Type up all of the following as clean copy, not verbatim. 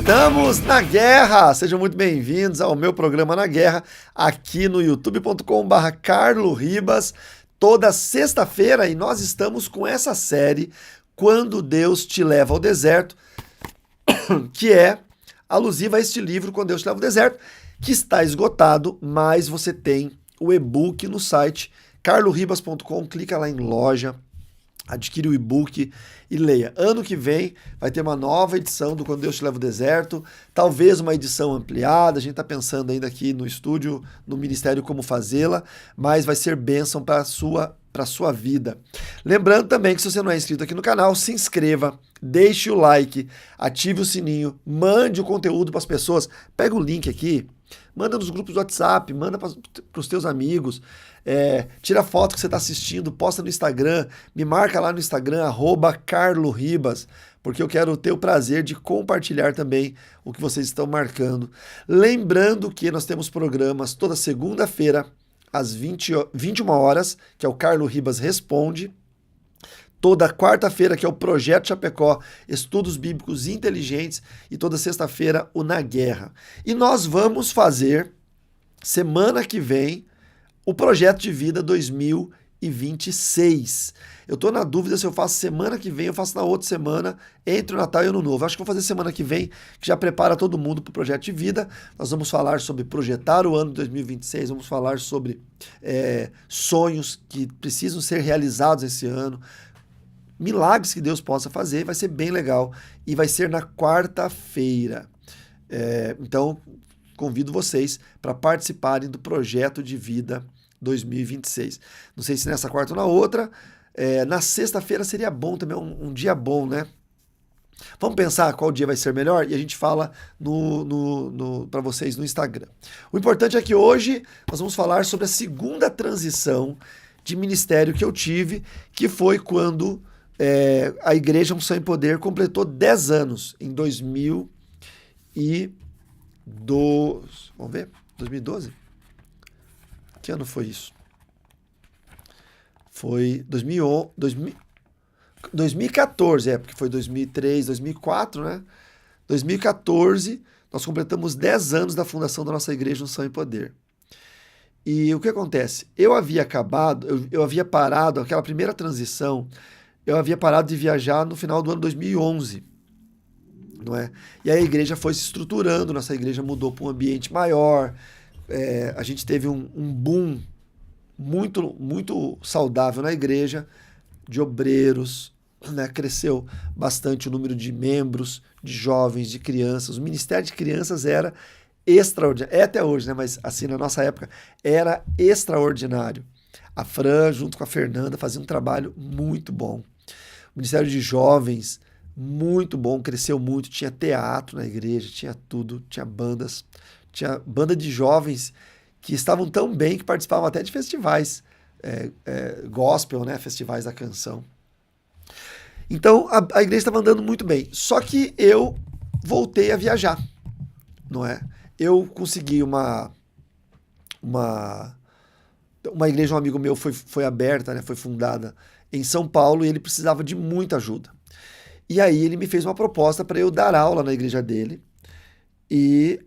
Estamos na guerra! Sejam muito bem-vindos ao meu programa Na Guerra, aqui no youtube.com/Carlo Ribas, toda sexta-feira, e nós estamos com essa série, Quando Deus Te Leva ao Deserto, que é alusiva a este livro, Quando Deus Te Leva ao Deserto, que está esgotado, mas você tem o e-book no site carloribas.com, clica lá em loja, adquire o e-book e leia. Ano que vem vai ter uma nova edição do Quando Deus Te Leva ao Deserto, talvez uma edição ampliada, a gente está pensando ainda aqui no estúdio, no ministério, como fazê-la, mas vai ser bênção para a sua vida. Lembrando também que se você não é inscrito aqui no canal, se inscreva, deixe o like, ative o sininho, mande o conteúdo para as pessoas, pega o link aqui, manda nos grupos do WhatsApp, manda para os teus amigos, tira a foto que você está assistindo, posta no Instagram, me marca lá no Instagram, @CarloRibas, porque eu quero ter o prazer de compartilhar também o que vocês estão marcando. Lembrando que nós temos programas toda segunda-feira, às 21 horas, que é o Carlo Ribas Responde. Toda quarta-feira, que é o Projeto Chapecó, Estudos Bíblicos Inteligentes, e toda sexta-feira, o Na Guerra. E nós vamos fazer, semana que vem, o Projeto de Vida 2026. Eu estou na dúvida se eu faço semana que vem, eu faço na outra semana, entre o Natal e o Ano Novo. Acho que vou fazer semana que vem, que já prepara todo mundo para o Projeto de Vida. Nós vamos falar sobre projetar o ano de 2026, vamos falar sobre sonhos que precisam ser realizados esse ano, milagres que Deus possa fazer, vai ser bem legal. E vai ser na quarta-feira. Então, convido vocês para participarem do Projeto de Vida 2026. Não sei se nessa quarta ou na outra. Na sexta-feira seria bom também, um dia bom, né? Vamos pensar qual dia vai ser melhor e a gente fala para vocês no Instagram. O importante é que hoje nós vamos falar sobre a segunda transição de ministério que eu tive, que foi quando a Igreja Unção e Poder completou 10 anos, em 2012. Vamos ver? 2012? Que ano foi isso? Foi 2014, porque foi 2003, 2004, né? 2014, nós completamos 10 anos da fundação da nossa Igreja Unção e Poder. E o que acontece? Eu havia parado, aquela primeira transição, eu havia parado de viajar no final do ano 2011, não é? E a igreja foi se estruturando, nossa igreja mudou para um ambiente maior, a gente teve um boom muito, muito saudável na igreja, de obreiros, né? Cresceu bastante o número de membros, de jovens, de crianças. O ministério de crianças era extraordinário, até hoje, né? Mas assim, na nossa época, era extraordinário. A Fran, junto com a Fernanda, fazia um trabalho muito bom. O Ministério de Jovens, muito bom, cresceu muito, tinha teatro na igreja, tinha tudo, tinha bandas, tinha banda de jovens que estavam tão bem que participavam até de festivais, gospel, né, festivais da canção. Então, a igreja estava andando muito bem, só que eu voltei a viajar, não é? Eu consegui uma igreja, um amigo meu foi aberta, né, foi fundada em São Paulo, e ele precisava de muita ajuda. E aí ele me fez uma proposta para eu dar aula na igreja dele e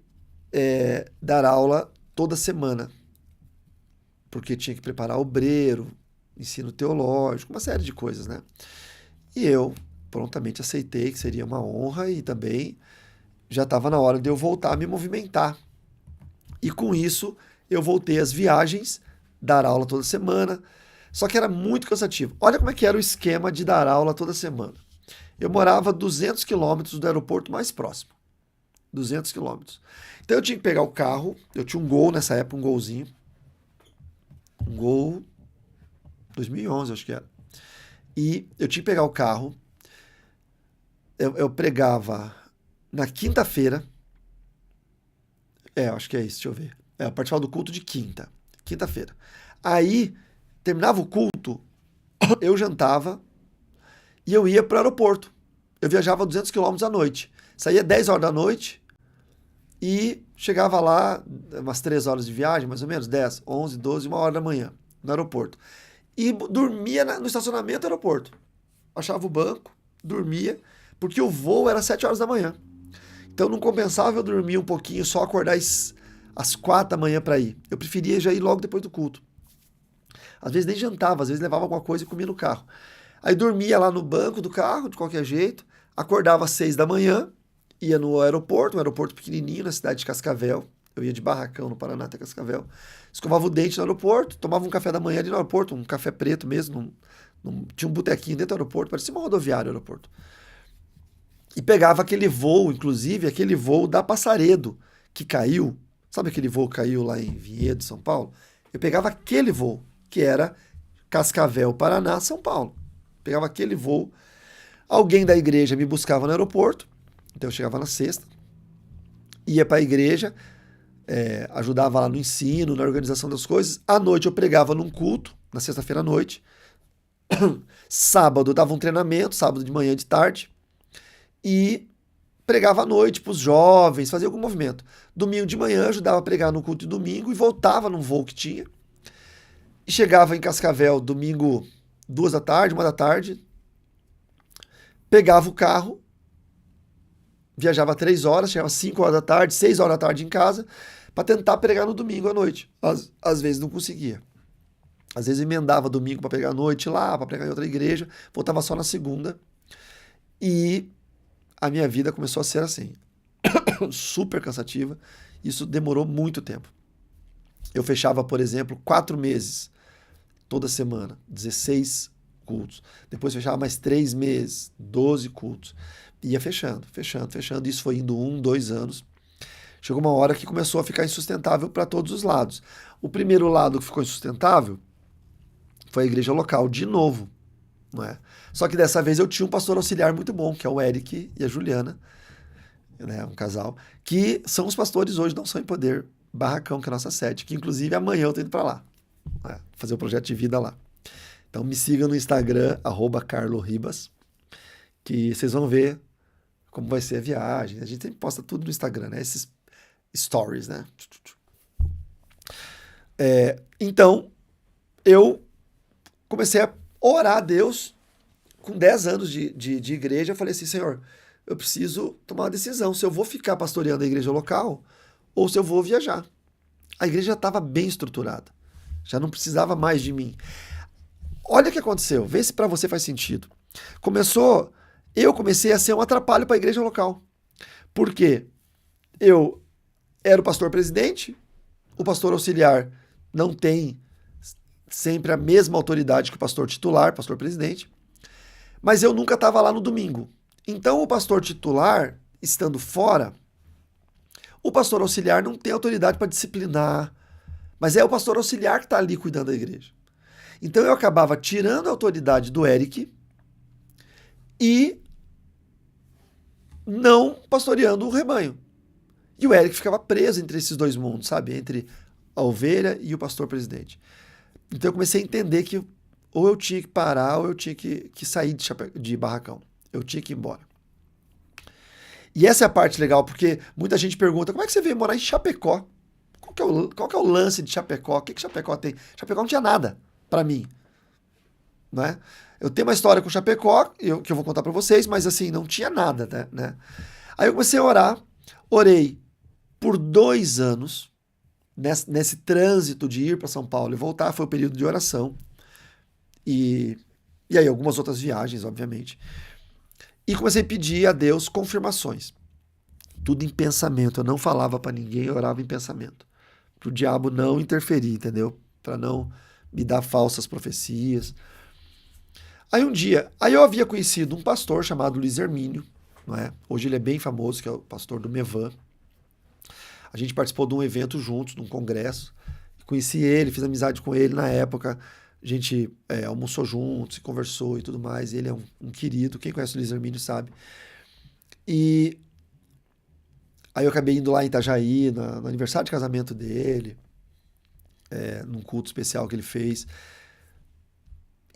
dar aula toda semana, porque tinha que preparar obreiro, ensino teológico, uma série de coisas, né? E eu prontamente aceitei que seria uma honra, e também já estava na hora de eu voltar a me movimentar. E com isso eu voltei às viagens, dar aula toda semana, só que era muito cansativo. Olha como é que era o esquema de dar aula toda semana. Eu morava a 200 quilômetros do aeroporto mais próximo. 200 quilômetros. Então eu tinha que pegar o carro, eu tinha um Gol nessa época, um Golzinho. Um Gol 2011, acho que era. E eu tinha que pegar o carro, eu pregava na quinta-feira, acho que é isso, deixa eu ver. Eu participava do culto de quinta-feira. Aí, terminava o culto, eu jantava e eu ia para o aeroporto. Eu viajava 200 quilômetros à noite. Saía 10 horas da noite e chegava lá, umas 3 horas de viagem, mais ou menos, 10, 11, 12, 1 hora da manhã, no aeroporto. E dormia no estacionamento do aeroporto. Achava o banco, dormia, porque o voo era 7 horas da manhã. Então não compensava eu dormir um pouquinho, só acordar às 4 da manhã para ir. Eu preferia já ir logo depois do culto. Às vezes nem jantava, às vezes levava alguma coisa e comia no carro. Aí dormia lá no banco do carro, de qualquer jeito, acordava às 6 da manhã, ia no aeroporto, um aeroporto pequenininho na cidade de Cascavel. Eu ia de Barracão, no Paraná, até Cascavel. Escovava o dente no aeroporto, tomava um café da manhã ali no aeroporto, um café preto mesmo. Tinha um botequinho dentro do aeroporto, parecia uma rodoviária o aeroporto. E pegava aquele voo, inclusive, aquele voo da Passaredo, que caiu. Sabe aquele voo que caiu lá em Vinhedo, São Paulo? Eu pegava aquele voo, que era Cascavel, Paraná, São Paulo. Pegava aquele voo. Alguém da igreja me buscava no aeroporto. Então eu chegava na sexta, ia para a igreja, ajudava lá no ensino, na organização das coisas. À noite eu pregava num culto, na sexta-feira à noite. Sábado eu dava um treinamento, sábado de manhã e de tarde. E pregava à noite para os jovens, fazia algum movimento. Domingo de manhã ajudava a pregar no culto de domingo e voltava num voo que tinha. E chegava em Cascavel domingo, 2 da tarde, 1 da tarde. Pegava o carro, viajava 3 horas, chegava 5 horas da tarde, 6 horas da tarde em casa, para tentar pregar no domingo à noite. Às vezes não conseguia. Às vezes emendava domingo para pregar à noite lá, para pregar em outra igreja, voltava só na segunda. E a minha vida começou a ser assim, super cansativa. Isso demorou muito tempo. Eu fechava, por exemplo, 4 meses, toda semana, 16 cultos. Depois fechava mais 3 meses, 12 cultos. Ia fechando. Isso foi indo 1, 2 anos. Chegou uma hora que começou a ficar insustentável para todos os lados. O primeiro lado que ficou insustentável foi a igreja local, de novo. Não é? Só que dessa vez eu tinha um pastor auxiliar muito bom, que é o Eric e a Juliana, né, um casal, que são os pastores hoje, não são em Poder, Barracão, que é a nossa sede, que inclusive amanhã eu tô indo para lá, né, fazer o projeto de vida lá. Então me siga no Instagram, @carloribas, que vocês vão ver como vai ser a viagem. A gente sempre posta tudo no Instagram, né? Esses stories, né? Então, eu comecei a orar a Deus com 10 anos de igreja. Eu falei assim, Senhor, eu preciso tomar uma decisão, se eu vou ficar pastoreando a igreja local ou se eu vou viajar. A igreja já estava bem estruturada, já não precisava mais de mim. Olha o que aconteceu, vê se para você faz sentido. Eu comecei a ser um atrapalho para a igreja local. Por quê? Eu era o pastor presidente, o pastor auxiliar não tem sempre a mesma autoridade que o pastor titular, pastor presidente, mas eu nunca estava lá no domingo. Então o pastor titular, estando fora, o pastor auxiliar não tem autoridade para disciplinar, mas é o pastor auxiliar que está ali cuidando da igreja. Então eu acabava tirando a autoridade do Eric e não pastoreando o rebanho. E o Eric ficava preso entre esses dois mundos, sabe? Entre a ovelha e o pastor presidente. Então eu comecei a entender que ou eu tinha que parar ou eu tinha que sair de Barracão. Eu tinha que ir embora. E essa é a parte legal, porque muita gente pergunta, como é que você veio morar em Chapecó? Qual que é o lance de Chapecó? O que Chapecó tem? Chapecó não tinha nada para mim. Né? Eu tenho uma história com Chapecó, que eu vou contar para vocês, mas assim, não tinha nada. Né? Aí eu comecei a orar, orei por 2 anos, nesse trânsito de ir para São Paulo e voltar, foi o período de oração. E aí algumas outras viagens, obviamente. E comecei a pedir a Deus confirmações. Tudo em pensamento. Eu não falava para ninguém, eu orava em pensamento. Para o diabo não interferir, entendeu? Para não me dar falsas profecias. Aí um dia, eu havia conhecido um pastor chamado Luiz Hermínio, não é? Hoje ele é bem famoso, que é o pastor do Mevan. A gente participou de um evento juntos, de um congresso. Conheci ele, fiz amizade com ele na época. A gente almoçou juntos, conversou e tudo mais. Ele é um querido, quem conhece o Luiz Hermínio sabe. E aí eu acabei indo lá em Itajaí, no aniversário de casamento dele, num culto especial que ele fez.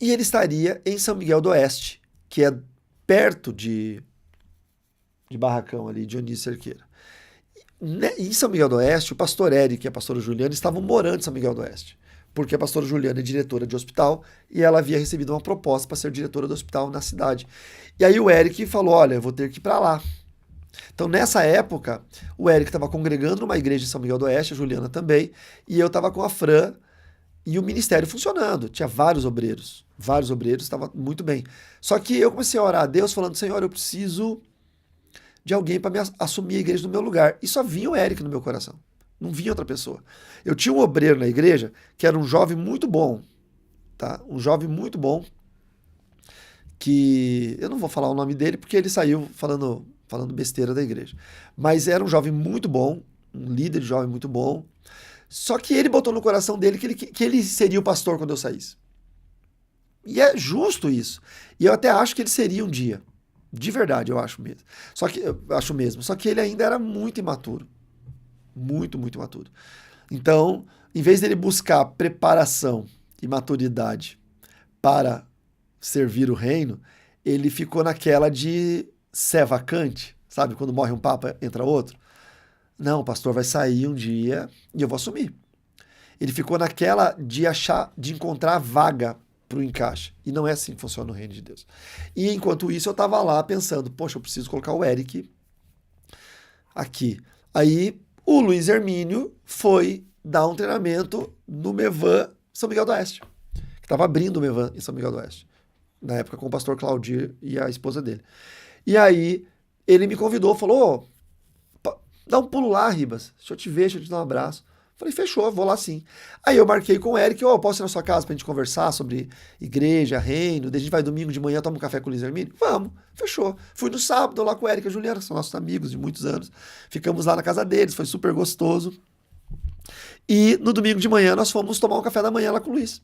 E ele estaria em São Miguel do Oeste, que é perto de Barracão ali, Dionísio Cerqueira. Em São Miguel do Oeste, o pastor Eric e a pastora Juliana estavam morando em São Miguel do Oeste, porque a pastora Juliana é diretora de hospital e ela havia recebido uma proposta para ser diretora do hospital na cidade. E aí o Eric falou, olha, eu vou ter que ir para lá. Então, nessa época, o Eric estava congregando numa igreja em São Miguel do Oeste, a Juliana também, e eu estava com a Fran e o ministério funcionando. Tinha vários obreiros, estava muito bem. Só que eu comecei a orar a Deus falando, Senhor, eu preciso de alguém para assumir a igreja no meu lugar. E só vinha o Eric no meu coração. Não vinha outra pessoa. Eu tinha um obreiro na igreja que era um jovem muito bom, tá? Um jovem muito bom, que eu não vou falar o nome dele porque ele saiu falando besteira da igreja. Mas era um jovem muito bom, um líder de jovem muito bom. Só que ele botou no coração dele que ele seria o pastor quando eu saísse. E é justo isso. E eu até acho que ele seria um dia. De verdade, eu acho mesmo. Só que ele ainda era muito imaturo. Muito, muito imaturo. Então, em vez dele buscar preparação e maturidade para servir o reino, ele ficou naquela de sé vacante, sabe? Quando morre um papa, entra outro. Não, o pastor vai sair um dia e eu vou assumir. Ele ficou naquela de encontrar vaga para o encaixe. E não é assim que funciona no reino de Deus. E enquanto isso, eu estava lá pensando, poxa, eu preciso colocar o Eric aqui. Aí o Luiz Hermínio foi dar um treinamento no Mevan São Miguel do Oeste, que estava abrindo o Mevan em São Miguel do Oeste, na época com o pastor Claudir e a esposa dele. E aí ele me convidou, falou, dá um pulo lá, Ribas, deixa eu te ver, deixa eu te dar um abraço. Falei, fechou, vou lá sim. Aí eu marquei com o Eric, posso ir na sua casa pra gente conversar sobre igreja, reino, daí a gente vai domingo de manhã, toma um café com o Luiz Hermínio? Vamos, fechou. Fui no sábado lá com o Eric e a Juliana, que são nossos amigos de muitos anos. Ficamos lá na casa deles, foi super gostoso. E no domingo de manhã nós fomos tomar um café da manhã lá com o Luiz.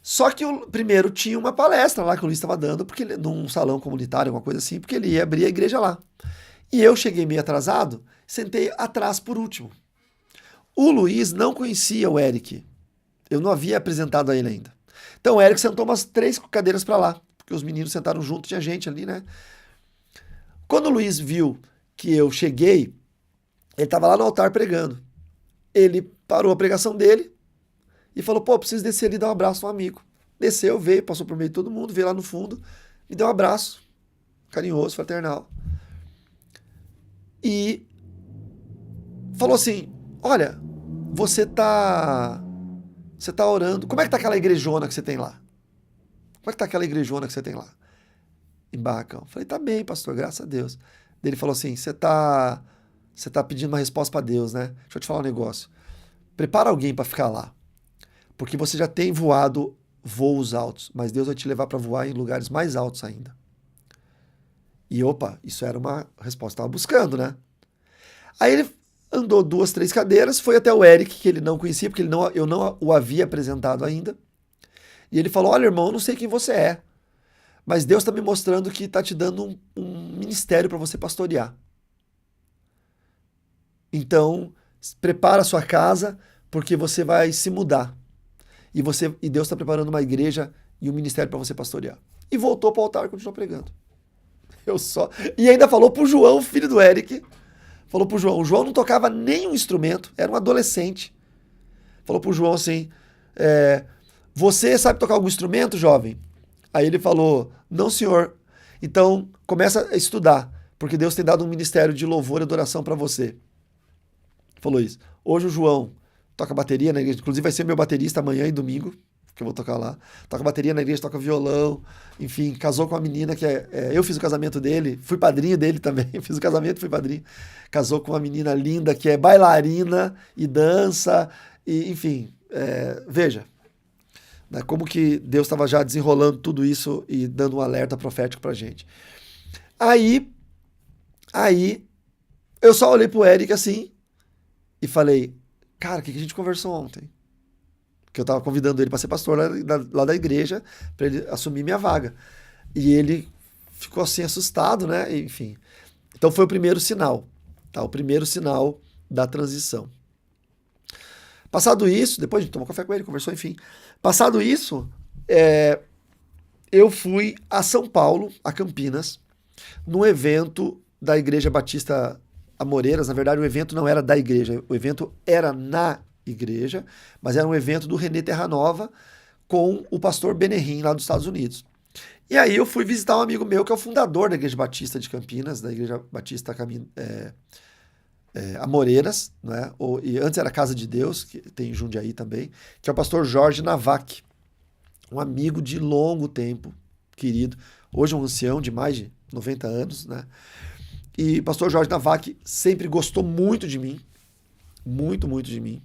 Só que primeiro tinha uma palestra lá que o Luiz estava dando, num salão comunitário, alguma coisa assim, porque ele ia abrir a igreja lá. E eu cheguei meio atrasado, sentei atrás por último. O Luiz não conhecia o Eric. Eu não havia apresentado a ele ainda. Então o Eric sentou umas 3 cadeiras para lá, porque os meninos sentaram junto, tinha gente ali, né? Quando o Luiz viu que eu cheguei, ele estava lá no altar pregando. Ele parou a pregação dele e falou, preciso descer ali e dar um abraço a um amigo. Desceu, veio, passou por meio de todo mundo, veio lá no fundo, me deu um abraço, carinhoso, fraternal. E falou assim, olha, você tá orando. Como é que tá aquela igrejona que você tem lá? Como é que tá aquela igrejona que você tem lá? Em Barracão. Falei, tá bem, pastor, graças a Deus. Daí ele falou assim, você tá pedindo uma resposta para Deus, né? Deixa eu te falar um negócio. Prepara alguém para ficar lá. Porque você já tem voado voos altos, mas Deus vai te levar para voar em lugares mais altos ainda. E isso era uma resposta que eu estava buscando, né? Aí ele andou 2, 3 cadeiras, foi até o Eric, que ele não conhecia, porque eu não o havia apresentado ainda. E ele falou, olha, irmão, eu não sei quem você é, mas Deus está me mostrando que está te dando um ministério para você pastorear. Então, prepara a sua casa, porque você vai se mudar. E Deus está preparando uma igreja e um ministério para você pastorear. E voltou para o altar e continuou pregando. E ainda falou pro João, filho do Eric, falou pro João, o João não tocava nenhum instrumento, era um adolescente. Falou pro João assim, você sabe tocar algum instrumento, jovem? Aí ele falou, não senhor, então começa a estudar, porque Deus tem dado um ministério de louvor e adoração para você. Falou isso. Hoje o João toca bateria na igreja, inclusive vai ser meu baterista amanhã e domingo, que eu vou tocar lá. Toca bateria na igreja, toca violão, enfim, casou com uma menina que eu fiz o casamento dele, fui padrinho dele também, fiz o casamento, fui padrinho. Casou com uma menina linda que é bailarina e dança, e enfim, veja, né, como que Deus estava já desenrolando tudo isso e dando um alerta profético pra gente. Aí eu só olhei pro Eric assim e falei, cara, o que a gente conversou ontem? Que eu tava convidando ele para ser pastor lá da igreja, para ele assumir minha vaga. E ele ficou assim assustado, né? Enfim. Então foi o primeiro sinal, tá? O primeiro sinal da transição. Passado isso, depois a gente tomou café com ele, conversou, enfim. Passado isso, eu fui a São Paulo, a Campinas, num evento da Igreja Batista Amoreiras. Na verdade, o evento não era da igreja, o evento era na igreja, mas era um evento do René Terranova com o pastor Benerim lá dos Estados Unidos. E aí eu fui visitar um amigo meu que é o fundador da Igreja Batista de Campinas, da Igreja Batista Amoreiras, né? E antes era Casa de Deus, que tem em Jundiaí também, que é o pastor Jorge Navac, um amigo de longo tempo, querido, hoje um ancião de mais de 90 anos, né? E o pastor Jorge Navac sempre gostou muito de mim, muito, muito de mim.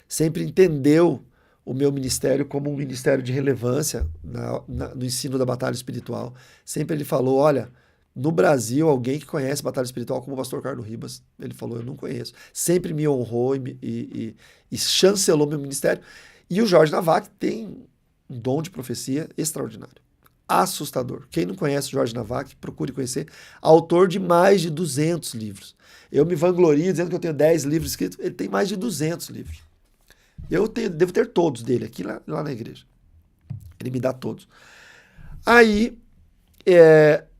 Sempre entendeu o meu ministério como um ministério de relevância no ensino da batalha espiritual. Sempre ele falou, olha, no Brasil, alguém que conhece batalha espiritual como o pastor Carlos Ribas. Ele falou, eu não conheço. Sempre me honrou e chancelou meu ministério. E o Jorge Navac tem um dom de profecia extraordinário. Assustador. Quem não conhece o Jorge Navac, procure conhecer. Autor de mais de 200 livros. Eu me vanglorio dizendo que eu tenho 10 livros escritos. Ele tem mais de 200 livros. Devo ter todos dele aqui lá na igreja. Ele me dá todos. Aí,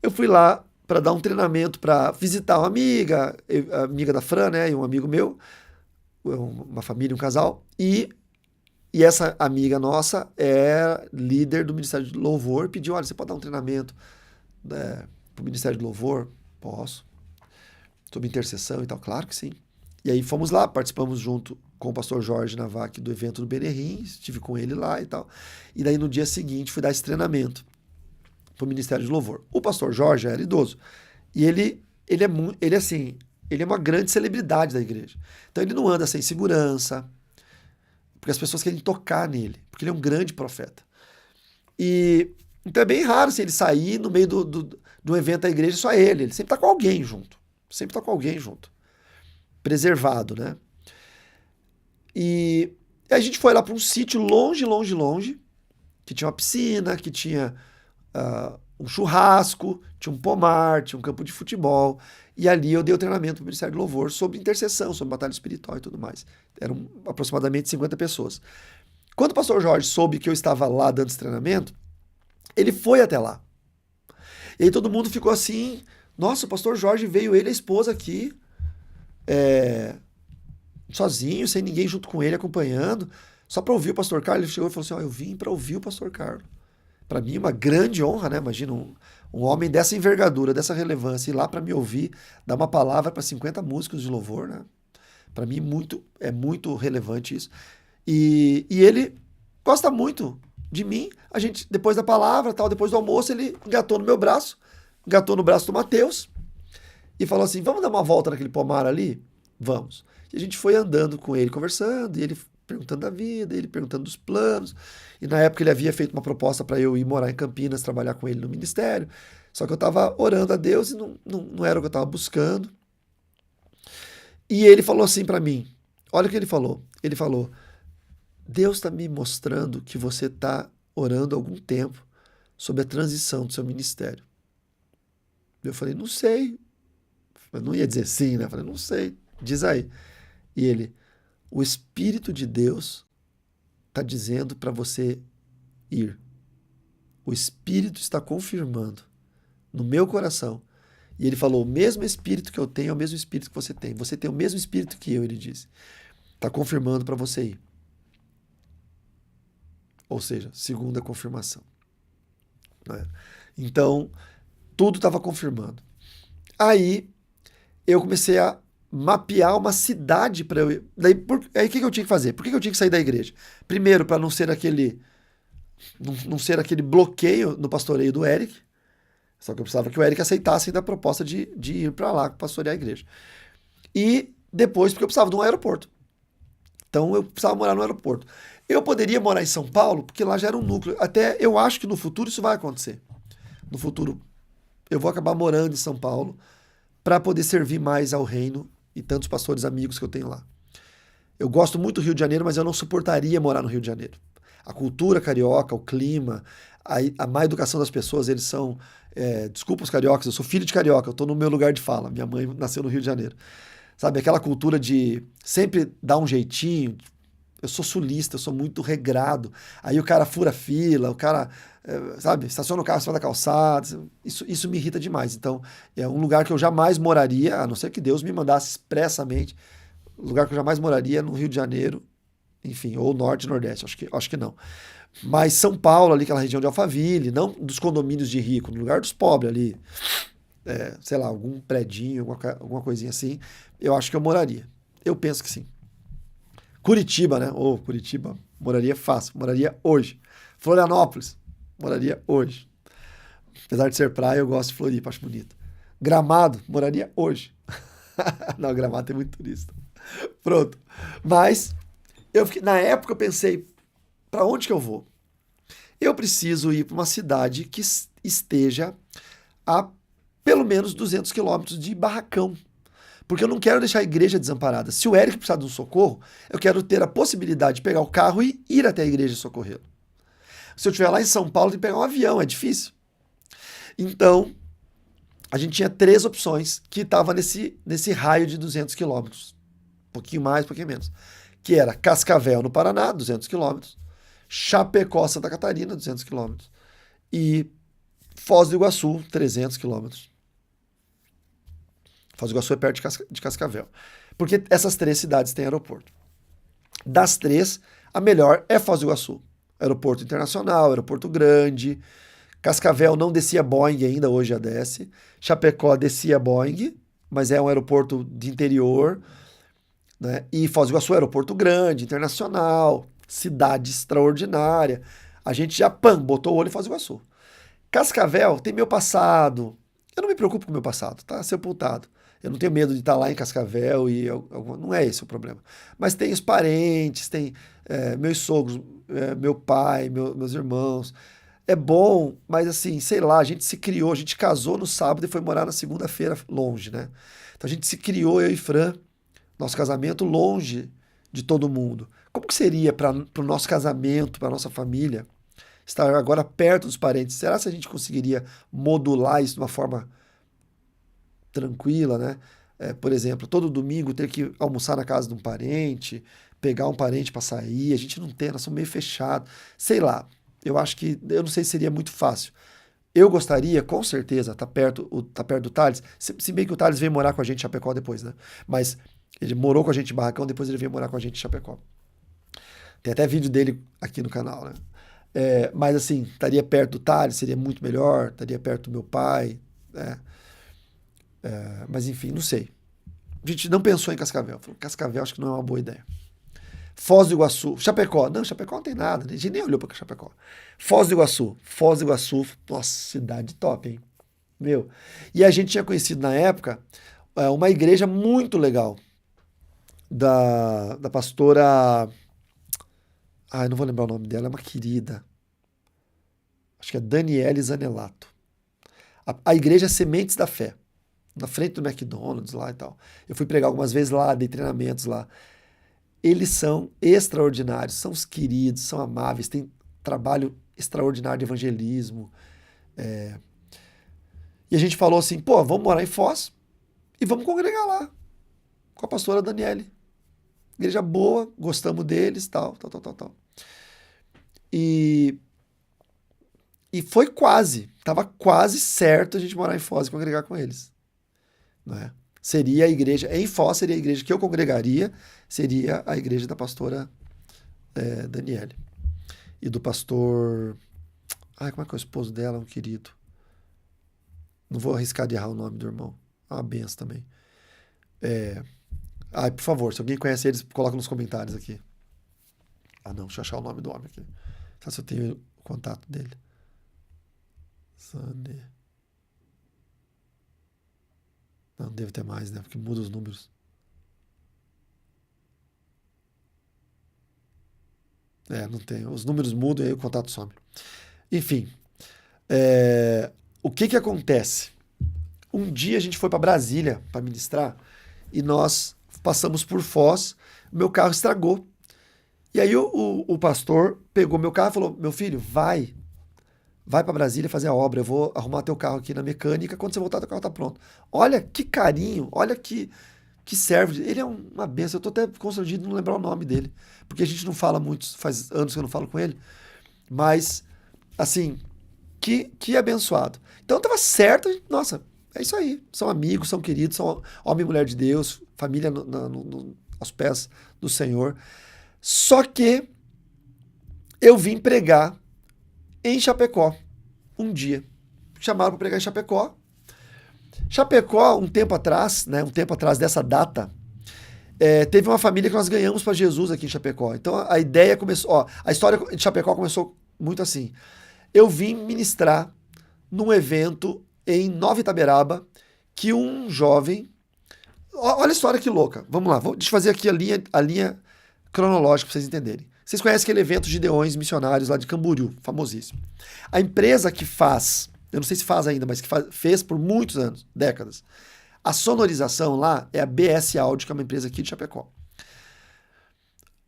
eu fui lá para dar um treinamento, para visitar uma amiga, a amiga da Fran, né, e um amigo meu, uma família, um casal, e essa amiga nossa é líder do Ministério de Louvor, pediu, olha, você pode dar um treinamento para o Ministério de Louvor? Posso. Sobre intercessão e tal, claro que sim. E aí fomos lá, participamos junto com o pastor Jorge Navac do evento do Benerim, estive com ele lá e tal. E daí no dia seguinte fui dar esse treinamento para o Ministério de Louvor. O pastor Jorge era idoso e ele é uma grande celebridade da igreja. Então ele não anda sem segurança, porque as pessoas querem tocar nele, porque ele é um grande profeta. E então é bem raro assim, ele sair no meio do evento da igreja só ele sempre está com alguém junto. Sempre está com alguém junto. Preservado, né? E a gente foi lá para um sítio longe, longe, longe, que tinha uma piscina, que tinha um churrasco, tinha um pomar, tinha um campo de futebol. E ali eu dei o treinamento para o Ministério de Louvor sobre intercessão, sobre batalha espiritual e tudo mais. Eram aproximadamente 50 pessoas. Quando o pastor Jorge soube que eu estava lá dando esse treinamento, ele foi até lá. E aí todo mundo ficou assim, nossa, o pastor Jorge veio, ele e a esposa aqui, sozinho, sem ninguém junto com ele, acompanhando, só para ouvir o pastor Carlos. Ele chegou e falou assim, eu vim para ouvir o pastor Carlos. Para mim, uma grande honra, né? Imagina um homem dessa envergadura, dessa relevância, ir lá para me ouvir, dar uma palavra para 50 músicos de louvor, né? Para mim, é muito relevante isso. E ele gosta muito de mim. A gente, depois da palavra, depois do almoço, ele engatou no meu braço, engatou no braço do Mateus e falou assim, vamos dar uma volta naquele pomar ali? Vamos. E a gente foi andando com ele, conversando, e ele perguntando da vida, ele perguntando dos planos. E na época ele havia feito uma proposta para eu ir morar em Campinas, trabalhar com ele no ministério. Só que eu estava orando a Deus e não era o que eu estava buscando. E ele falou assim para mim, olha o que ele falou. Ele falou, Deus está me mostrando que você está orando há algum tempo sobre a transição do seu ministério. Eu falei, não sei. Eu não ia dizer sim, né? Eu falei, não sei. Diz aí. E ele, o Espírito de Deus está dizendo para você ir. O Espírito está confirmando no meu coração. E ele falou, o mesmo Espírito que eu tenho é o mesmo Espírito que você tem. Você tem o mesmo Espírito que eu, ele disse. Está confirmando para você ir. Ou seja, segunda confirmação. Né? Então, tudo estava confirmando. Aí, eu comecei a mapear uma cidade para eu ir. Aí o que eu tinha que fazer? Por que eu tinha que sair da igreja? Primeiro, para não ser aquele bloqueio no pastoreio do Eric. Só que eu precisava que o Eric aceitasse da proposta de ir para lá pastorear a igreja. E depois, porque eu precisava de um aeroporto. Então eu precisava morar no aeroporto. Eu poderia morar em São Paulo, porque lá já era um núcleo. Até eu acho que no futuro isso vai acontecer. No futuro eu vou acabar morando em São Paulo para poder servir mais ao reino e tantos pastores amigos que eu tenho lá. Eu gosto muito do Rio de Janeiro, mas eu não suportaria morar no Rio de Janeiro. A cultura carioca, o clima, a má educação das pessoas, eles são... desculpa os cariocas, eu sou filho de carioca, eu estou no meu lugar de fala. Minha mãe nasceu no Rio de Janeiro. Sabe, aquela cultura de sempre dar um jeitinho. Eu sou sulista, eu sou muito regrado. Aí o cara fura fila, o cara, sabe, estaciona o carro em cima da calçada. Isso me irrita demais. Então, é um lugar que eu jamais moraria, a não ser que Deus me mandasse expressamente. O lugar que eu jamais moraria é no Rio de Janeiro, enfim, ou Norte e Nordeste, acho que não. Mas São Paulo, ali, aquela região de Alphaville, não dos condomínios de rico, no lugar dos pobres ali, sei lá, algum predinho, alguma coisinha assim, eu acho que eu moraria. Eu penso que sim. Curitiba, né? Ô, Curitiba, moraria fácil, moraria hoje. Florianópolis, moraria hoje. Apesar de ser praia, eu gosto de Floripa, acho bonito. Gramado, moraria hoje. Não, Gramado tem muito turista. Pronto. Mas na época eu pensei, para onde que eu vou? Eu preciso ir para uma cidade que esteja a pelo menos 200 quilômetros de Barracão. Porque eu não quero deixar a igreja desamparada. Se o Eric precisar de um socorro, eu quero ter a possibilidade de pegar o carro e ir até a igreja socorrê-lo. Se eu estiver lá em São Paulo, tem que pegar um avião, é difícil. Então, a gente tinha 3 opções que estavam nesse raio de 200 quilômetros. Um pouquinho mais, um pouquinho menos. Que era Cascavel, no Paraná, 200 quilômetros. Chapecó, Santa Catarina, 200 quilômetros. E Foz do Iguaçu, 300 quilômetros. Foz do Iguaçu é perto de Cascavel. Porque essas 3 cidades têm aeroporto. Das 3, a melhor é Foz do Iguaçu. Aeroporto internacional, aeroporto grande. Cascavel não descia Boeing ainda, hoje já desce. Chapecó descia Boeing, mas é um aeroporto de interior. Né? E Foz do Iguaçu é aeroporto grande, internacional, cidade extraordinária. A gente já, botou o olho em Foz do Iguaçu. Cascavel tem meu passado. Eu não me preocupo com o meu passado, tá sepultado. Eu não tenho medo de estar lá em Cascavel e não é esse o problema. Mas tem os parentes, tem meus sogros, meu pai, meus irmãos. É bom, mas assim, sei lá, a gente se criou, a gente casou no sábado e foi morar na segunda-feira longe, né? Então a gente se criou, eu e Fran, nosso casamento longe de todo mundo. Como que seria para o nosso casamento, para a nossa família, estar agora perto dos parentes? Será que a gente conseguiria modular isso de uma forma tranquila, né? Por exemplo, todo domingo ter que almoçar na casa de um parente, pegar um parente para sair, a gente não tem, nós somos meio fechados. Sei lá, eu acho que, eu não sei se seria muito fácil. Eu gostaria, com certeza, tá perto do Thales, se bem que o Thales veio morar com a gente em Chapecó depois, né? Mas ele morou com a gente em Barracão, depois ele veio morar com a gente em Chapecó. Tem até vídeo dele aqui no canal, né? Mas assim, estaria perto do Thales, seria muito melhor, estaria perto do meu pai, né? Mas enfim, não sei. A gente não pensou em Cascavel. Falou, Cascavel acho que não é uma boa ideia. Foz do Iguaçu, Chapecó. Não, Chapecó não tem nada. A gente nem olhou para Chapecó. Foz do Iguaçu. Foz do Iguaçu, nossa, cidade top, hein? Meu. E a gente tinha conhecido na época uma igreja muito legal da pastora. Ai, não vou lembrar o nome dela, é uma querida. Acho que é Daniele Zanelato. A igreja Sementes da Fé, na frente do McDonald's lá e tal. Eu fui pregar algumas vezes lá, dei treinamentos lá. Eles são extraordinários, são os queridos, são amáveis, têm trabalho extraordinário de evangelismo. E a gente falou assim, pô, vamos morar em Foz e vamos congregar lá com a pastora Daniele. Igreja boa, gostamos deles, tal. E foi quase, estava quase certo a gente morar em Foz e congregar com eles. Né? Seria a igreja, em Foz seria a igreja que eu congregaria, seria a igreja da pastora Daniele. E do pastor... Ai, como é que é o esposo dela, um querido? Não vou arriscar de errar o nome do irmão. É uma benção também. Ai, por favor, se alguém conhece eles, coloca nos comentários aqui. Ah, não, deixa eu achar o nome do homem aqui. Só se eu tenho o contato dele. Sander. Não, deve ter mais, né? Porque muda os números. Não tem. Os números mudam e aí o contato some. Enfim, o que acontece? Um dia a gente foi para Brasília para ministrar e nós passamos por Foz, meu carro estragou. E aí o pastor pegou meu carro e falou, meu filho, vai para Brasília fazer a obra, eu vou arrumar teu carro aqui na mecânica, quando você voltar teu carro tá pronto. Olha que carinho, olha que serve. Ele é uma benção, eu tô até constrangido de não lembrar o nome dele, porque a gente não fala muito, faz anos que eu não falo com ele, mas, assim, que abençoado. Então tava certo, nossa, é isso aí, são amigos, são queridos, são homem e mulher de Deus, família aos pés do Senhor. Só que eu vim pregar em Chapecó um dia. Chamaram para pregar em Chapecó. Chapecó, um tempo atrás, né, um tempo atrás dessa data, teve uma família que nós ganhamos para Jesus aqui em Chapecó. Então a ideia começou, ó, a história de Chapecó começou muito assim. Eu vim ministrar num evento em Nova Itaberaba que um jovem, olha a história que louca. Vamos lá, deixa eu fazer aqui a linha cronológica para vocês entenderem. Vocês conhecem aquele evento Gideões Missionários lá de Camboriú, famosíssimo. A empresa que faz, eu não sei se faz ainda, mas que fez por muitos anos, décadas, a sonorização lá é a BS Audio, que é uma empresa aqui de Chapecó.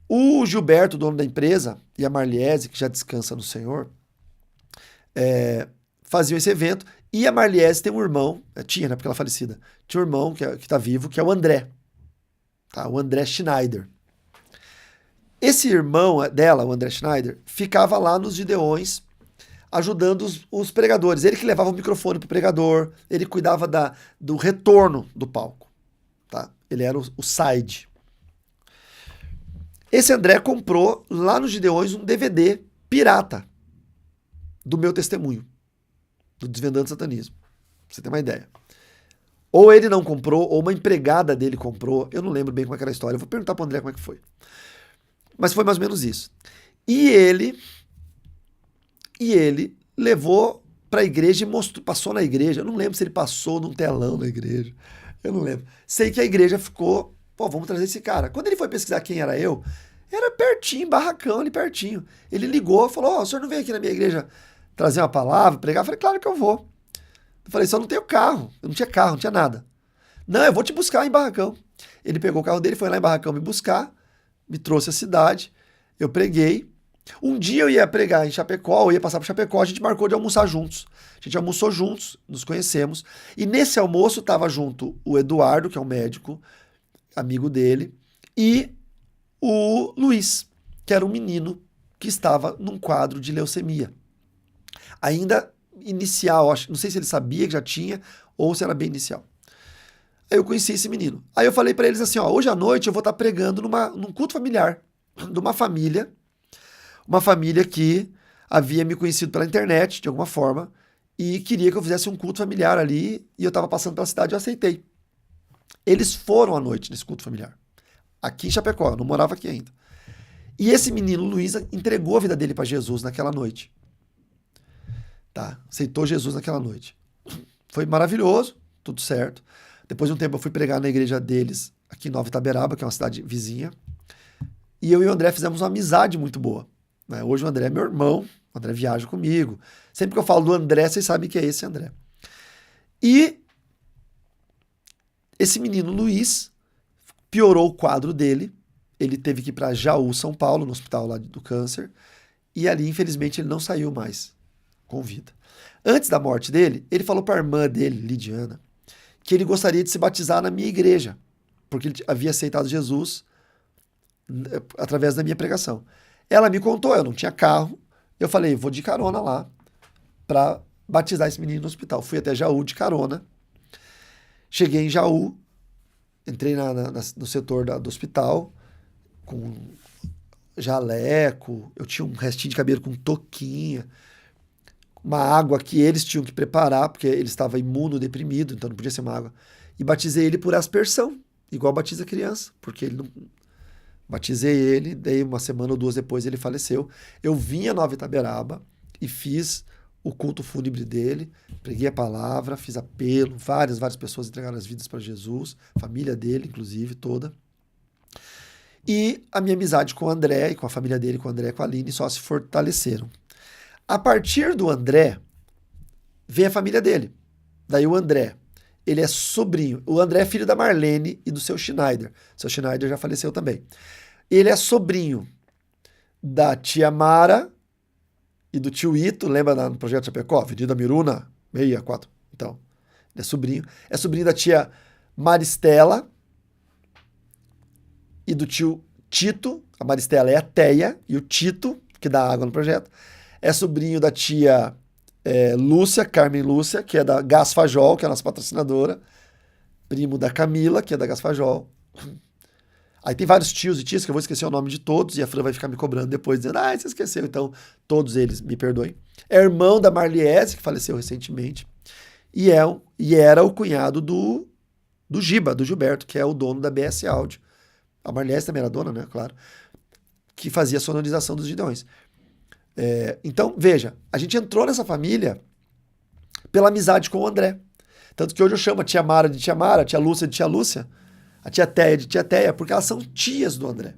O Gilberto, dono da empresa, e a Marliese, que já descansa no Senhor, faziam esse evento. E a Marliese tem um irmão, tinha, né, porque ela é falecida, tinha um irmão que está vivo, que é o André. Tá? O André Schneider. Esse irmão dela, o André Schneider, ficava lá nos Gideões ajudando os pregadores. Ele que levava o microfone pro pregador, ele cuidava do retorno do palco. Tá? Ele era o side. Esse André comprou lá nos Gideões um DVD pirata do meu testemunho, do Desvendando Satanismo. Pra você ter uma ideia. Ou ele não comprou, ou uma empregada dele comprou. Eu não lembro bem como é que era a história. Eu vou perguntar pro André como é que foi. Mas foi mais ou menos isso. E ele levou para a igreja e passou na igreja. Eu não lembro se ele passou num telão na igreja. Eu não lembro. Sei que a igreja ficou, pô, vamos trazer esse cara. Quando ele foi pesquisar quem era eu, era pertinho, barracão ali pertinho. Ele ligou e falou, o senhor não vem aqui na minha igreja trazer uma palavra, pregar? Eu falei, claro que eu vou. Eu falei, só não tenho carro. Eu não tinha carro, não tinha nada. Não, eu vou te buscar em Barracão. Ele pegou o carro dele, foi lá em Barracão me buscar, me trouxe à cidade, eu preguei. Um dia eu ia pregar em Chapecó, eu ia passar por Chapecó, a gente marcou de almoçar juntos. A gente almoçou juntos, nos conhecemos. E nesse almoço estava junto o Eduardo, que é um médico, amigo dele, e o Luiz, que era um menino que estava num quadro de leucemia. Ainda inicial, acho, não sei se ele sabia que já tinha ou se era bem inicial. Aí eu conheci esse menino. Aí eu falei para eles assim, ó, hoje à noite eu vou estar pregando num culto familiar de uma família que havia me conhecido pela internet, de alguma forma, e queria que eu fizesse um culto familiar ali, e eu estava passando pela cidade e eu aceitei. Eles foram à noite nesse culto familiar, aqui em Chapecó, eu não morava aqui ainda. E esse menino, Luiz, entregou a vida dele para Jesus naquela noite. Tá? Aceitou Jesus naquela noite. Foi maravilhoso, tudo certo. Depois de um tempo eu fui pregar na igreja deles, aqui em Nova Itaberaba, que é uma cidade vizinha, e eu e o André fizemos uma amizade muito boa. Hoje o André é meu irmão, o André viaja comigo. Sempre que eu falo do André, vocês sabem que é esse André. E esse menino Luiz piorou o quadro dele. Ele teve que ir para Jaú, São Paulo, no hospital lá do câncer. E ali, infelizmente, ele não saiu mais com vida. Antes da morte dele, ele falou para a irmã dele, Lidiana, que ele gostaria de se batizar na minha igreja, porque ele havia aceitado Jesus através da minha pregação. Ela me contou, eu não tinha carro, eu falei, vou de carona lá para batizar esse menino no hospital. Fui até Jaú de carona, cheguei em Jaú, entrei no setor do hospital, com jaleco, eu tinha um restinho de cabelo com toquinha, uma água que eles tinham que preparar, porque ele estava imunodeprimido, então não podia ser uma água. E batizei ele por aspersão, igual batiza criança, porque ele não... Batizei ele, daí uma semana ou duas depois ele faleceu. Eu vim a Nova Itaberaba e fiz o culto fúnebre dele, preguei a palavra, fiz apelo, várias pessoas entregaram as vidas para Jesus, família dele, inclusive, toda. E a minha amizade com o André, e com a família dele, com o André e com a Aline, só se fortaleceram. A partir do André, vem a família dele. Daí o André, ele é sobrinho. O André é filho da Marlene e do seu Schneider. Seu Schneider já faleceu também. Ele é sobrinho da tia Mara e do tio Ito, lembra no projeto Chapecó? Avenida Miruna, 64. Então, ele é sobrinho. É sobrinho da tia Maristela e do tio Tito. A Maristela é a Teia e o Tito, que dá água no projeto, é sobrinho da tia Lúcia, Carmen Lúcia, que é da Gasfajol, que é a nossa patrocinadora. Primo da Camila, que é da Gasfajol. Aí tem vários tios e tias que eu vou esquecer o nome de todos e a Fran vai ficar me cobrando depois, dizendo, você esqueceu. Então, todos eles me perdoem. É irmão da Marliese, que faleceu recentemente, e era o cunhado do Giba, do Gilberto, que é o dono da BS Áudio. A Marliese também era dona, né? Claro. Que fazia a sonorização dos Gideões. Então, veja, a gente entrou nessa família pela amizade com o André. Tanto que hoje eu chamo a tia Mara de tia Mara, a tia Lúcia de tia Lúcia, a tia Teia de tia Teia, porque elas são tias do André.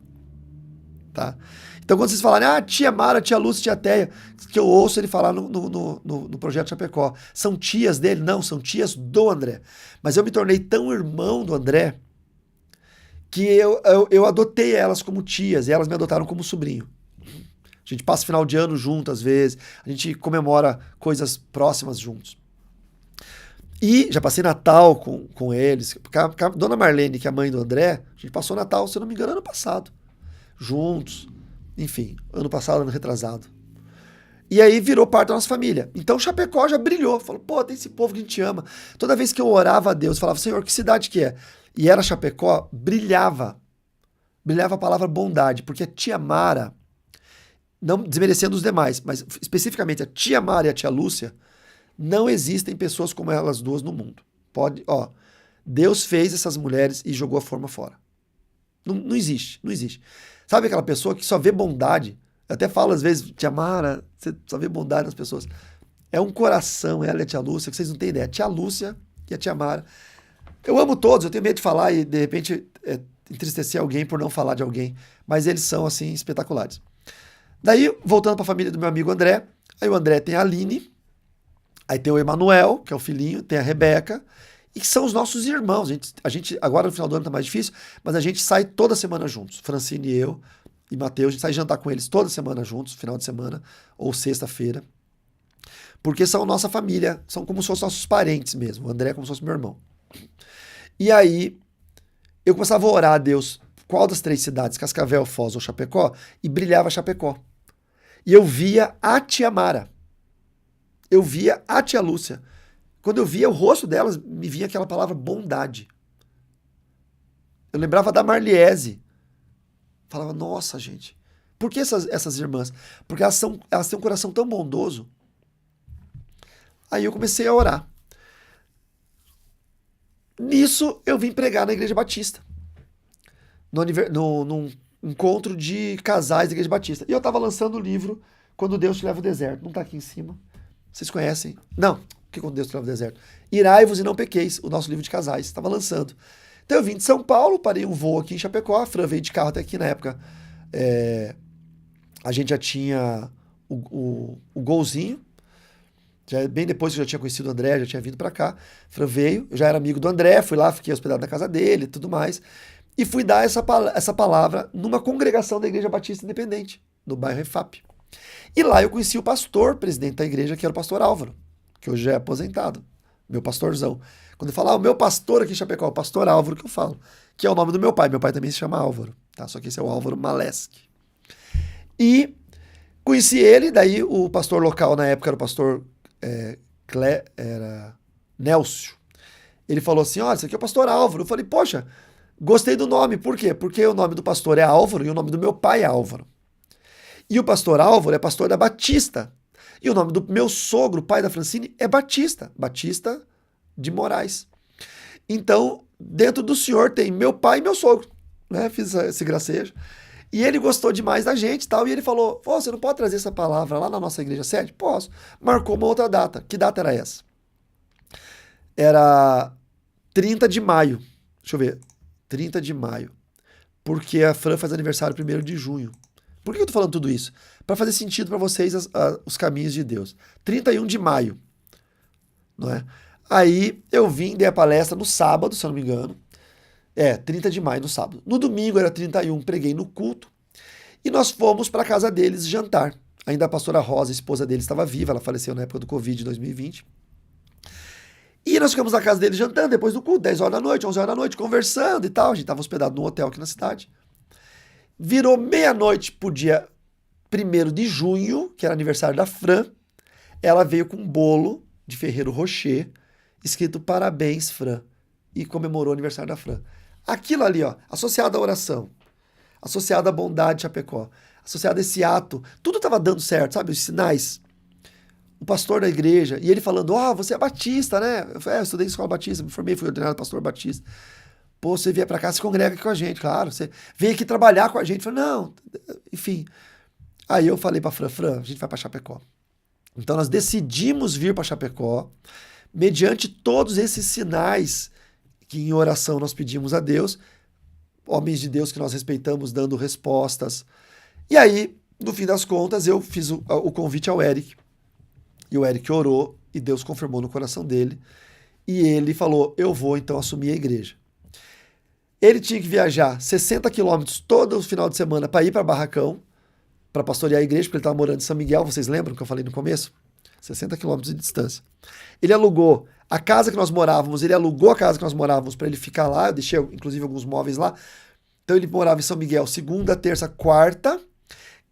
Tá? Então, quando vocês falarem, tia Mara, tia Lúcia, tia Teia, que eu ouço ele falar no Projeto Chapecó, são tias dele? Não, são tias do André. Mas eu me tornei tão irmão do André que eu adotei elas como tias e elas me adotaram como sobrinho. A gente passa final de ano junto, às vezes, a gente comemora coisas próximas juntos. E já passei Natal com eles. A dona Marlene, que é a mãe do André, a gente passou Natal, se eu não me engano, ano passado. Juntos. Enfim, ano passado, ano retrasado. E aí virou parte da nossa família. Então Chapecó já brilhou. Falou, tem esse povo que a gente ama. Toda vez que eu orava a Deus, falava, Senhor, que cidade que é? E era Chapecó, brilhava. Brilhava a palavra bondade. Porque a tia Mara, não desmerecendo os demais, mas especificamente a tia Mara e a tia Lúcia, não existem pessoas como elas duas no mundo. Deus fez essas mulheres e jogou a forma fora. Não existe, não existe. Sabe aquela pessoa que só vê bondade? Eu até falo às vezes, tia Mara, você só vê bondade nas pessoas. É um coração, ela e a tia Lúcia, que vocês não têm ideia. A tia Lúcia e a tia Mara. Eu amo todos, eu tenho medo de falar e de repente entristecer alguém por não falar de alguém. Mas eles são, assim, espetaculares. Daí, voltando para a família do meu amigo André, aí o André tem a Aline, aí tem o Emanuel, que é o filhinho, tem a Rebeca, e que são os nossos irmãos. A gente agora no final do ano tá mais difícil, mas a gente sai toda semana juntos. Francine e eu e Matheus, a gente sai jantar com eles toda semana juntos, final de semana ou sexta-feira. Porque são nossa família, são como se fossem nossos parentes mesmo. O André é como se fosse meu irmão. E aí, eu começava a orar a Deus, qual das 3 cidades, Cascavel, Foz ou Chapecó, e brilhava Chapecó. E eu via a tia Mara. Eu via a tia Lúcia. Quando eu via o rosto delas, me vinha aquela palavra bondade. Eu lembrava da Marliese. Falava, nossa, gente. Por que essas irmãs? Porque elas têm um coração tão bondoso. Aí eu comecei a orar. Nisso, eu vim pregar na Igreja Batista. Num encontro de casais da Igreja Batista. E eu estava lançando o livro Quando Deus Te Leva ao Deserto. Não está aqui em cima. Vocês conhecem? Não. Que quando Deus te leva ao deserto? Irai-vos e não pequeis, o nosso livro de casais, estava lançando. Então eu vim de São Paulo, parei um voo aqui em Chapecó, a Fran veio de carro até aqui na época. A gente já tinha o golzinho, bem depois que eu já tinha conhecido o André, já tinha vindo para cá. Fran veio, eu já era amigo do André, fui lá, fiquei hospedado na casa dele e tudo mais. E fui dar essa palavra numa congregação da Igreja Batista Independente, no bairro EFAP. E lá eu conheci o pastor, presidente da igreja, que era o pastor Álvaro, que hoje é aposentado, meu pastorzão. Quando eu falo, o meu pastor aqui em Chapecó, o pastor Álvaro que eu falo, que é o nome do meu pai. Meu pai também se chama Álvaro, tá? Só que esse é o Álvaro Maleski. E conheci ele, daí o pastor local na época era o pastor era Nélcio. Ele falou assim, olha, esse aqui é o pastor Álvaro. Eu falei, poxa, gostei do nome. Por quê? Porque o nome do pastor é Álvaro e o nome do meu pai é Álvaro. E o pastor Álvaro é pastor da Batista. E o nome do meu sogro, pai da Francine, é Batista. Batista de Moraes. Então, dentro do senhor tem meu pai e meu sogro. Né? Fiz esse gracejo. E ele gostou demais da gente e tal. E ele falou, você não pode trazer essa palavra lá na nossa igreja sede? Posso. Marcou uma outra data. Que data era essa? Era 30 de maio. Deixa eu ver. 30 de maio. Porque a Fran faz aniversário 1º de junho. Por que eu tô falando tudo isso? Para fazer sentido para vocês os caminhos de Deus. 31 de maio, não é? Aí eu vim, dei a palestra no sábado, se eu não me engano. 30 de maio, no sábado. No domingo era 31, preguei no culto. E nós fomos para a casa deles jantar. Ainda a pastora Rosa, a esposa dele, estava viva, ela faleceu na época do Covid, em 2020. E nós ficamos na casa deles jantando, depois do culto, 10 horas da noite, 11 horas da noite, conversando e tal. A gente estava hospedado num hotel aqui na cidade. Virou meia-noite pro dia 1º de junho, que era aniversário da Fran. Ela veio com um bolo de Ferreiro Rocher, escrito Parabéns, Fran. E comemorou o aniversário da Fran. Aquilo ali, ó, associado à oração, associado à bondade de Chapecó, associado a esse ato, tudo estava dando certo, sabe? Os sinais. O pastor da igreja, e ele falando, você é batista, né? Eu estudei em escola batista, me formei, fui ordenado pastor batista. Pô, você vier pra cá, se congrega aqui com a gente, claro. Você vem aqui trabalhar com a gente. Eu falei, não, enfim. Aí eu falei pra Fran, a gente vai pra Chapecó. Então nós decidimos vir pra Chapecó, mediante todos esses sinais que em oração nós pedimos a Deus, homens de Deus que nós respeitamos dando respostas. E aí, no fim das contas, eu fiz o convite ao Eric. E o Eric orou e Deus confirmou no coração dele. E ele falou, eu vou então assumir a igreja. Ele tinha que viajar 60 quilômetros todo o final de semana para ir para Barracão, para pastorear a igreja, porque ele estava morando em São Miguel, vocês lembram que eu falei no começo? 60 quilômetros de distância. Ele alugou a casa que nós morávamos, para ele ficar lá, eu deixei inclusive alguns móveis lá. Então ele morava em São Miguel segunda, terça, quarta.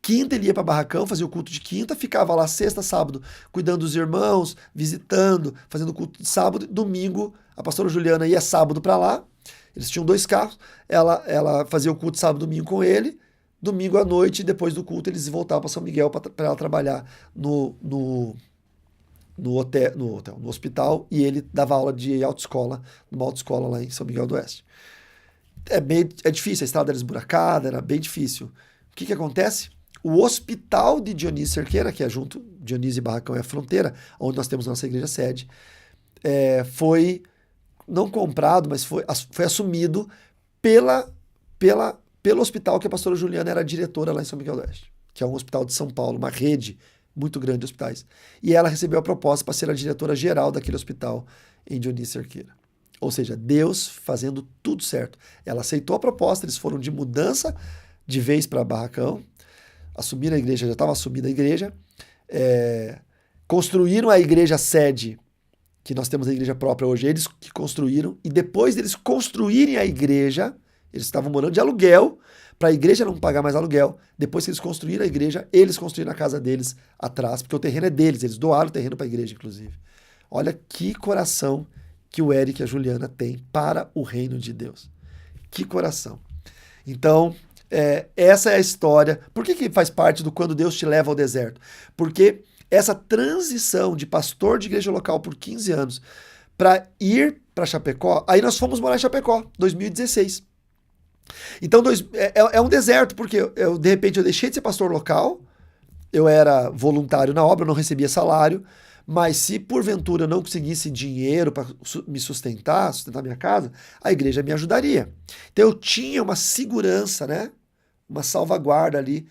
Quinta ele ia para Barracão, fazia o culto de quinta, ficava lá sexta, sábado, cuidando dos irmãos, visitando, fazendo o culto de sábado. Domingo, a pastora Juliana ia sábado para lá. Eles tinham 2 carros. Ela fazia o culto sábado e domingo com ele. Domingo à noite, depois do culto, eles voltavam para São Miguel para ela trabalhar no hospital. E ele dava aula de autoescola, numa autoescola lá em São Miguel do Oeste. É difícil, a estrada era esburacada, era bem difícil. O que acontece? O hospital de Dionísio Cerqueira, que é junto, Dionísio e Barracão é a fronteira, onde nós temos nossa igreja sede, foi não comprado, mas foi assumido pelo hospital que a pastora Juliana era diretora lá em São Miguel do Oeste, que é um hospital de São Paulo, uma rede muito grande de hospitais. E ela recebeu a proposta para ser a diretora geral daquele hospital em Dionísio Cerqueira. Ou seja, Deus fazendo tudo certo. Ela aceitou a proposta, eles foram de mudança de vez para Barracão, assumiram a igreja, já estava assumida a igreja, construíram a igreja sede, que nós temos a igreja própria hoje, eles que construíram, e depois deles construírem a igreja, eles estavam morando de aluguel, para a igreja não pagar mais aluguel. Depois que eles construíram a igreja, eles construíram a casa deles atrás, porque o terreno é deles, eles doaram o terreno para a igreja, inclusive. Olha que coração que o Eric e a Juliana têm para o reino de Deus. Que coração. Então, essa é a história. Por que faz parte do quando Deus te leva ao deserto? Porque essa transição de pastor de igreja local por 15 anos para ir para Chapecó, aí nós fomos morar em Chapecó, 2016. Então é um deserto, porque de repente eu deixei de ser pastor local, eu era voluntário na obra, eu não recebia salário, mas se porventura eu não conseguisse dinheiro para me sustentar minha casa, a igreja me ajudaria. Então eu tinha uma segurança, né? Uma salvaguarda ali,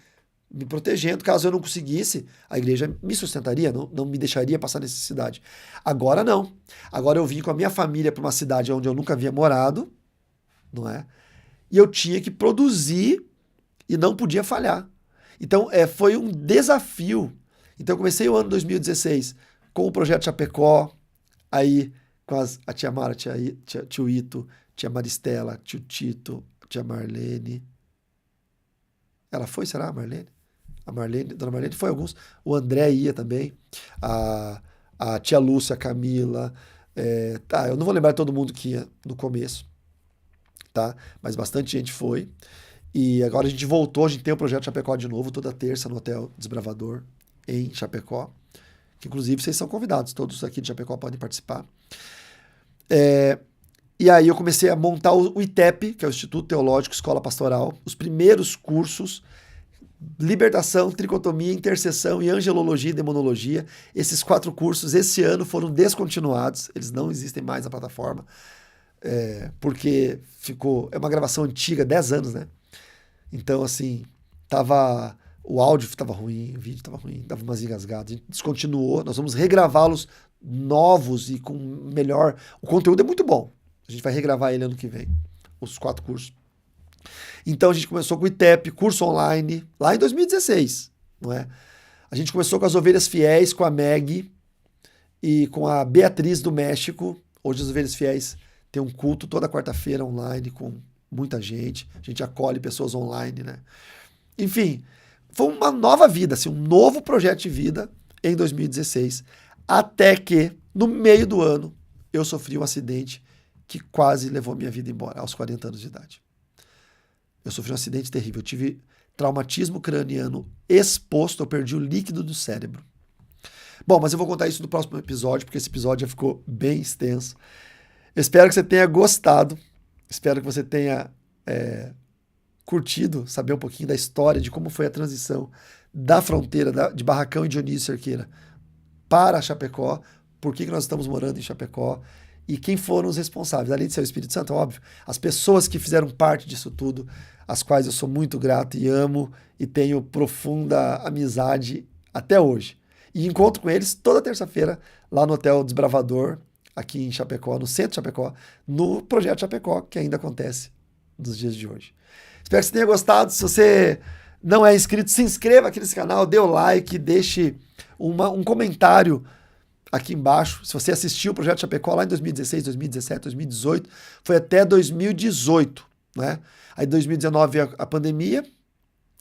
me protegendo. Caso eu não conseguisse, a igreja me sustentaria, não me deixaria passar necessidade. Agora não. Agora eu vim com a minha família para uma cidade onde eu nunca havia morado, não é? E eu tinha que produzir e não podia falhar. Então foi um desafio. Então eu comecei o ano 2016 com o projeto Chapecó, aí com a tia Mara, tio Ito, tia Maristela, tio Tito, tia Marlene. Ela foi, será, a Marlene? Dona Marlene foi alguns. O André ia também. A tia Lúcia, a Camila. Eu não vou lembrar de todo mundo que ia no começo, tá? Mas bastante gente foi. E agora a gente voltou, a gente tem o projeto Chapecó de novo, toda terça no Hotel Desbravador, em Chapecó. Que inclusive vocês são convidados, todos aqui de Chapecó podem participar. E aí eu comecei a montar o ITEP, que é o Instituto Teológico Escola Pastoral, os primeiros cursos, libertação, tricotomia, intercessão e angelologia e demonologia. Esses 4 cursos esse ano foram descontinuados, eles não existem mais na plataforma, porque é uma gravação antiga, 10 anos, né? Então, assim, o áudio estava ruim, o vídeo estava ruim, dava umas engasgadas. A gente descontinuou, nós vamos regravá-los novos e com melhor... O conteúdo é muito bom. A gente vai regravar ele ano que vem, os 4 cursos. Então a gente começou com o ITEP, curso online, lá em 2016, não é? A gente começou com as Ovelhas Fiéis, com a Meg e com a Beatriz do México. Hoje as Ovelhas Fiéis têm um culto toda quarta-feira online com muita gente. A gente acolhe pessoas online, né? Enfim, foi uma nova vida, assim, um novo projeto de vida em 2016, até que, no meio do ano, eu sofri um acidente que quase levou minha vida embora, aos 40 anos de idade. Eu sofri um acidente terrível, eu tive traumatismo craniano exposto, eu perdi o líquido do cérebro. Bom, mas eu vou contar isso no próximo episódio, porque esse episódio já ficou bem extenso. Eu espero que você tenha gostado, espero que você tenha curtido, saber um pouquinho da história, de como foi a transição da fronteira de Barracão e Dionísio Cerqueira para Chapecó, por que nós estamos morando em Chapecó e quem foram os responsáveis, além de ser o Espírito Santo, óbvio, as pessoas que fizeram parte disso tudo, as quais eu sou muito grato e amo e tenho profunda amizade até hoje. E encontro com eles toda terça-feira lá no Hotel Desbravador, aqui em Chapecó, no centro de Chapecó, no Projeto Chapecó, que ainda acontece nos dias de hoje. Espero que você tenha gostado. Se você não é inscrito, se inscreva aqui nesse canal, dê o like, deixe um comentário aqui embaixo. Se você assistiu o Projeto Chapecó lá em 2016, 2017, 2018, foi até 2018, né? Aí 2019 veio a pandemia.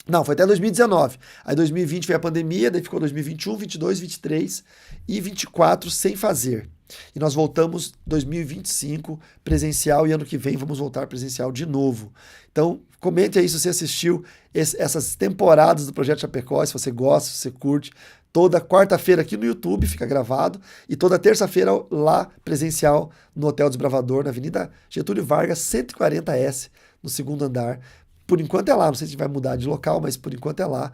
Não, foi até 2019. Aí 2020 veio a pandemia, daí ficou 2021, 22, 23 e 24 sem fazer. E nós voltamos 2025 presencial e ano que vem vamos voltar presencial de novo. Então, comente aí se você assistiu essas temporadas do Projeto Chapecó, se você gosta, se você curte. Toda quarta-feira aqui no YouTube fica gravado e toda terça-feira lá presencial no Hotel Desbravador, na Avenida Getúlio Vargas, 140S, no segundo andar. Por enquanto é lá, não sei se vai mudar de local, mas por enquanto é lá.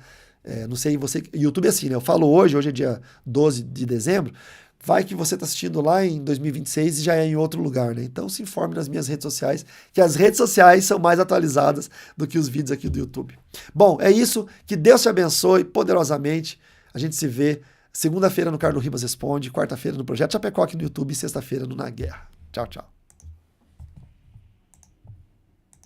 Não sei, você. YouTube é assim, né? Eu falo hoje é dia 12 de dezembro. Vai que você está assistindo lá em 2026 e já é em outro lugar, né? Então se informe nas minhas redes sociais, que as redes sociais são mais atualizadas do que os vídeos aqui do YouTube. Bom, é isso. Que Deus te abençoe poderosamente. A gente se vê segunda-feira no Carlos Ribas Responde, quarta-feira no Projeto Chapecó aqui no YouTube e sexta-feira no Na Guerra. Tchau, tchau.